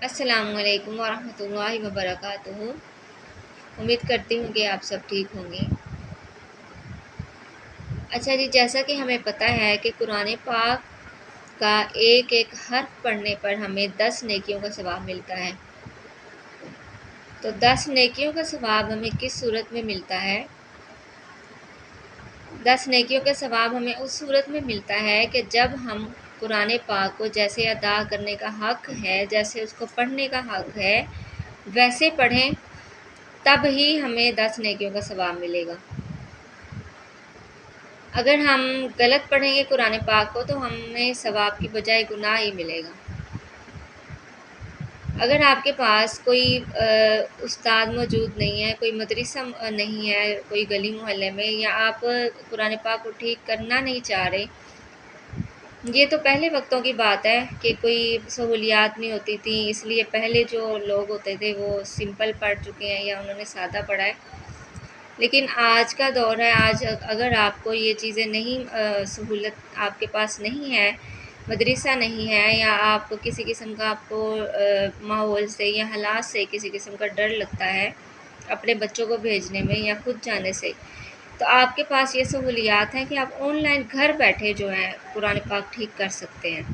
अस्सलामु अलैकुम वरहमतुल्लाहि वबरकातुहू। उम्मीद करती हूँ कि आप सब ठीक होंगे। अच्छा जी, जैसा कि हमें पता है कि कुरान पाक का एक एक हर्फ पढ़ने पर हमें 10 नेकियों का सवाब मिलता है। तो 10 नेकियों का सवाब हमें किस सूरत में मिलता है? 10 नेकियों का सवाब हमें उस सूरत में मिलता है कि जब हम कुरान पाक को जैसे अदा करने का हक़ है, जैसे उसको पढ़ने का हक़ है, वैसे पढ़ें, तब ही हमें 10 नेकियों का सवाब मिलेगा। अगर हम गलत पढ़ेंगे कुरान पाक को तो हमें सवाब की बजाय गुनाह ही मिलेगा। अगर आपके पास कोई उस्ताद मौजूद नहीं है, कोई मदरसा नहीं है, कोई गली मोहल्ले में, या आप कुरान पाक को ठीक करना नहीं चाह रहे, ये तो पहले वक्तों की बात है कि कोई सहूलियात नहीं होती थी, इसलिए पहले जो लोग होते थे वो सिंपल पढ़ चुके हैं या उन्होंने सादा पढ़ा है। लेकिन आज का दौर है, आज अगर आपको ये चीज़ें नहीं सहूलत आपके पास नहीं है, मदरसा नहीं है, या आप किसी किस्म का आपको माहौल से या हालात से किसी किस्म का डर लगता है अपने बच्चों को भेजने में या खुद जाने से, तो आपके पास ये सहूलियात हैं कि आप ऑनलाइन घर बैठे जो है कुरान पाक ठीक कर सकते हैं।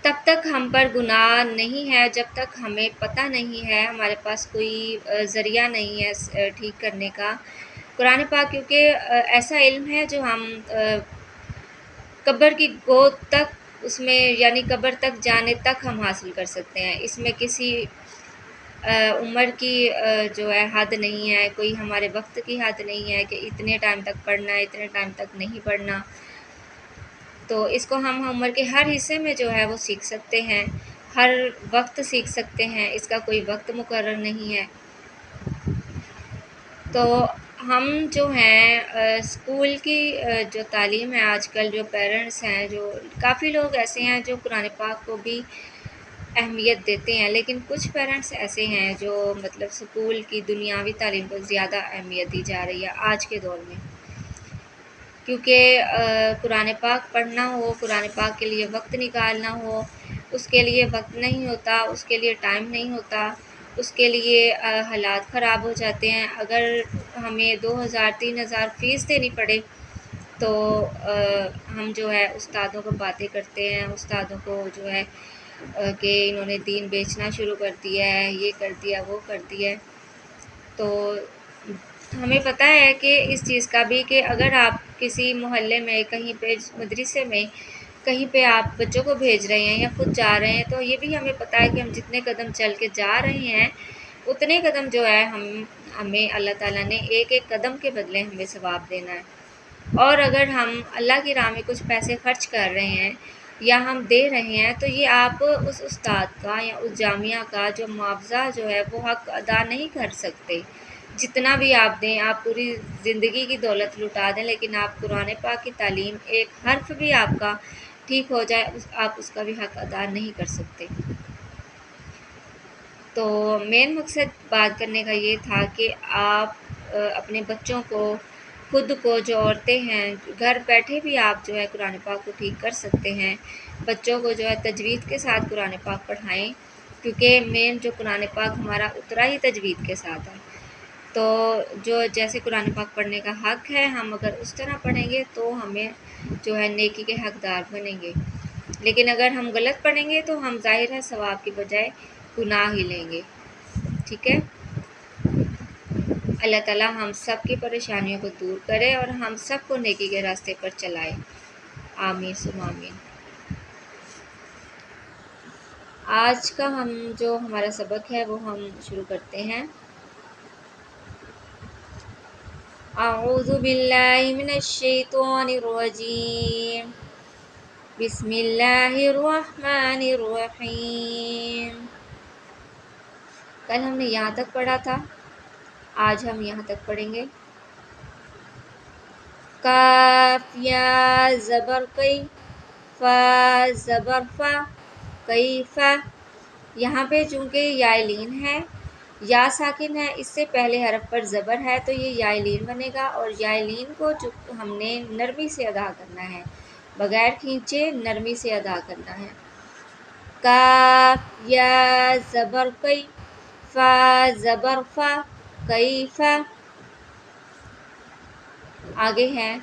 तब तक हम पर गुनाह नहीं है जब तक हमें पता नहीं है, हमारे पास कोई ज़रिया नहीं है ठीक करने का। कुरान पाक क्योंकि ऐसा इल्म है जो हम कब्र की गोद तक उसमें यानी कब्र तक जाने तक हम हासिल कर सकते हैं। इसमें किसी उम्र की जो है हद नहीं है, कोई हमारे वक्त की हद नहीं है कि इतने टाइम तक पढ़ना है, इतने टाइम तक नहीं पढ़ना। तो इसको हम उम्र के हर हिस्से में जो है वो सीख सकते हैं, हर वक्त सीख सकते हैं, इसका कोई वक्त मुकर्रर नहीं है। तो हम जो हैं स्कूल की जो तालीम है आजकल, जो पेरेंट्स हैं, जो काफ़ी लोग ऐसे हैं जो कुरान पाक को भी अहमियत देते हैं, लेकिन कुछ पेरेंट्स ऐसे हैं जो मतलब स्कूल की दुनियावी तालीम को ज़्यादा अहमियत दी जा रही है आज के दौर में। क्योंकि कुरान पाक पढ़ना हो, कुरान पाक के लिए वक्त निकालना हो, उसके लिए वक्त नहीं होता, उसके लिए टाइम नहीं होता, उसके लिए हालात ख़राब हो जाते हैं। अगर हमें 2000-3000 फ़ीस देनी पड़े तो हम जो है उस्तादों को बातें करते हैं, उस्तादों को जो है कि इन्होंने दीन बेचना शुरू कर दिया है, ये कर दिया, वो कर दिया है। तो हमें पता है कि इस चीज़ का भी कि अगर आप किसी मोहल्ले में, कहीं पे मदरसे में, कहीं पे आप बच्चों को भेज रहे हैं या खुद जा रहे हैं, तो ये भी हमें पता है कि हम जितने कदम चल के जा रहे हैं, उतने कदम जो है हमें अल्लाह ताला ने एक एक कदम के बदले हमें सवाब देना है। और अगर हम अल्लाह की राह में कुछ पैसे खर्च कर रहे हैं या हम दे रहे हैं, तो ये आप उस उस्ताद का या उस जामिया का जो मुआवजा जो है वो हक़ अदा नहीं कर सकते। जितना भी आप दें, आप पूरी ज़िंदगी की दौलत लुटा दें, लेकिन आप कुरान पाक की तालीम, एक हर्फ भी आपका ठीक हो जाए, आप उसका भी हक़ अदा नहीं कर सकते। तो मेन मकसद बात करने का ये था कि आप अपने बच्चों को, खुद को, जो औरतें हैं, घर बैठे भी आप जो है कुरान पाक को ठीक कर सकते हैं। बच्चों को जो है तजवीद के साथ कुरान पाक पढ़ाएं, क्योंकि मेन जो कुरान पाक हमारा उतरा ही तजवीद के साथ है। तो जो जैसे कुरान पाक पढ़ने का हक़ है, हम अगर उस तरह पढ़ेंगे तो हमें जो है नेकी के हक़दार बनेंगे। लेकिन अगर हम गलत पढ़ेंगे तो हम ज़ाहिर है सवाब की बजाय गुनाह ही लेंगे। ठीक है? अल्लाह ताला हम सब की परेशानियों को दूर करे और हम सबको नेकी के रास्ते पर चलाए। आमीन सुम्मा आमीन। आज का हम जो हमारा सबक है वो हम शुरू करते हैं। अऊज़ु बिल्लाहि मिनश शैतानिर रजीम। बिस्मिल्लाहिर रहमानिर रहीम। कल हमने यहाँ तक पढ़ा था, आज हम यहाँ तक पढ़ेंगे। काफ या ज़बर कई, फ़ा ज़बर फ़ा, कैफ़ा। यहाँ पे चूँकि यालीन है, या साकिन है, इससे पहले हरफ पर ज़बर है, तो ये यालीन बनेगा, और यालीन को जो हमने नरमी से अदा करना है, बग़ैर खींचे नरमी से अदा करना है। काफ, या ज़बर कई, फ़ा ज़बर फ़ा, कैफ़ा। आगे है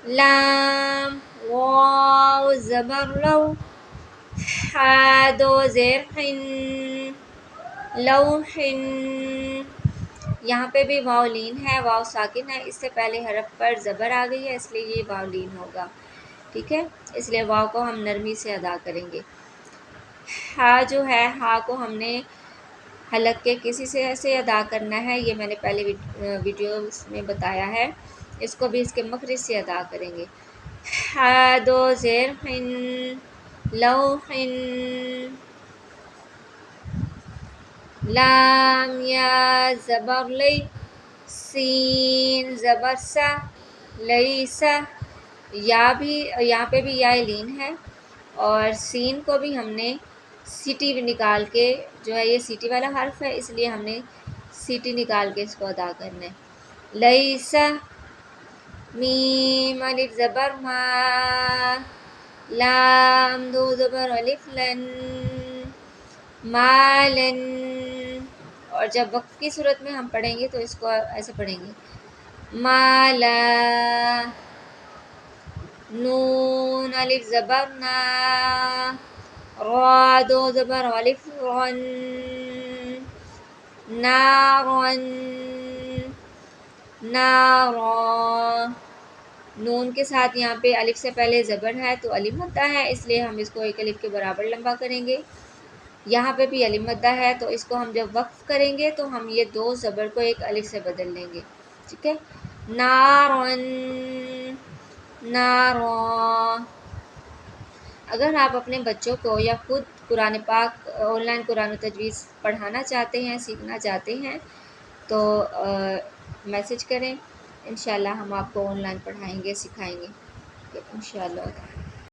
लाम, वाव ज़बर लौ, हा दो ज़ेर हिन, लौहिन। यहाँ पे भी वाव लीन है, वाव साकिन है, इससे पहले हरफ पर ज़बर आ गई है इसलिए ये वाव लीन होगा, ठीक है। इसलिए वाव को हम नरमी से अदा करेंगे। हा जो है, हा को हमने हलक के किसी से ऐसे अदा करना है, ये मैंने पहले वीडियोस में बताया है। इसको भी इसके मखरिज से अदा करेंगे। हा दो ज़ेर हिन, लौहिन। लाम, या ज़बर लई, सीन ज़बर सा, लईसा। या भी यहाँ पे भी या लीन है, और सीन को भी हमने सीटी निकाल के, जो है ये सीटी वाला हर्फ है इसलिए हमने सीटी निकाल के इसको अदा करना है। लईसा, मीम अलिफ ज़बर मा, लाम दो ज़बर अलिफ लन, मालन। और जब वक्फ की सूरत में हम पढ़ेंगे तो इसको ऐसे पढ़ेंगे, माला, नून अलिफ ज़बर ना, रा दो ज़बर अलिफ रन, नारन, नारा। नून के साथ यहाँ पे अलिफ से पहले ज़बर है तो अलिफ मद्दा है, इसलिए हम इसको एक अलिफ के बराबर लंबा करेंगे। यहाँ पे भी अलिफ मद्दा है तो इसको हम जब वक्फ करेंगे तो हम ये दो ज़बर को एक अलिफ से बदल लेंगे, ठीक है। नारन, नारा। अगर आप अपने बच्चों को या खुद कुरान पाक ऑनलाइन कुरान तजवीज़ पढ़ाना चाहते हैं, सीखना चाहते हैं तो मैसेज करें, इंशाल्लाह हम आपको ऑनलाइन पढ़ाएंगे, सिखाएंगे इंशाल्लाह।